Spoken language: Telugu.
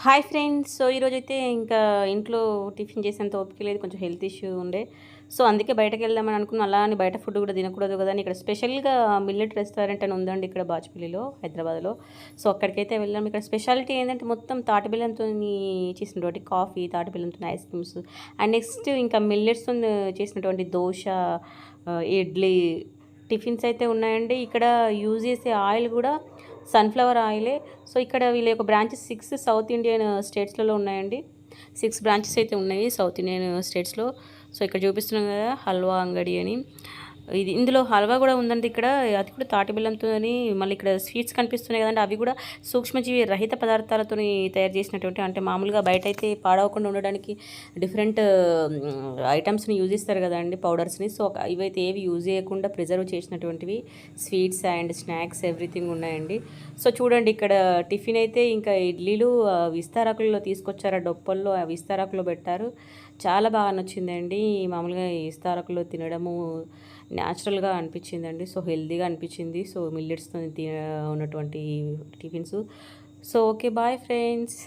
Hi friends. సో ఈరోజైతే ఇంకా ఇంట్లో టిఫిన్ చేసేంత ఓపిక లేదు, కొంచెం హెల్త్ ఇష్యూ ఉండే. సో అందుకే బయటకు వెళ్దామని అనుకున్నాను. అలా అని బయట ఫుడ్ కూడా తినకూడదు కదా అని ఇక్కడ స్పెషల్గా మిల్లెట్ రెస్టారెంట్ అని ఉందండి ఇక్కడ బాచుపల్లిలో, హైదరాబాద్లో. సో అక్కడికైతే వెళ్ళాం. ఇక్కడ స్పెషాలిటీ ఏంటంటే మొత్తం తాటి బెల్లంతో చేసినటువంటి కాఫీ, తాటి బెల్లంతో ఐస్ క్రీమ్స్, అండ్ నెక్స్ట్ ఇంకా మిల్లెట్స్తో చేసినటువంటి దోశ, ఇడ్లీ, టిఫిన్స్ అయితే ఉన్నాయండి. ఇక్కడ యూజ్ చేసే ఆయిల్ కూడా సన్ఫ్లవర్ ఆయిలే. సో ఇక్కడ వీళ్ళ యొక్క బ్రాంచెస్ 6 సౌత్ ఇండియన్ స్టేట్స్లలో ఉన్నాయండి. 6 బ్రాంచెస్ అయితే ఉన్నాయి సౌత్ ఇండియన్ స్టేట్స్లో. సో ఇక్కడ చూపిస్తున్నాం కదా హల్వా అంగడి అని. ఇందులో హల్వా కూడా ఉందండి ఇక్కడ. అది కూడా తాటి బెల్లంతోని. మళ్ళీ ఇక్కడ స్వీట్స్ కనిపిస్తున్నాయి కదండి, అవి కూడా సూక్ష్మజీవి రహిత పదార్థాలతో తయారు చేసినటువంటి, అంటే మామూలుగా బయట అయితే పాడవకుండా ఉండడానికి డిఫరెంట్ ఐటమ్స్ని యూజ్ చేస్తారు కదండి, పౌడర్స్ని. సో ఇవైతే ఏవి యూజ్ చేయకుండా ప్రిజర్వ్ చేసినటువంటివి స్వీట్స్ అండ్ స్నాక్స్ ఎవ్రీథింగ్ ఉన్నాయండి. సో చూడండి ఇక్కడ టిఫిన్ అయితే ఇంకా ఇడ్లీలు విస్తారాకులలో తీసుకొచ్చారు, డొప్పల్లో విస్తారాకులో పెట్టారు. చాలా బాగా నచ్చిందండి. మామూలుగా విస్తారాకులో తినడము న్యాచురల్గా అనిపించిందండి. సో హెల్తీగా అనిపించింది. సో మిల్లెట్స్తో ఉన్నటువంటి tiffins. So okay, bye friends.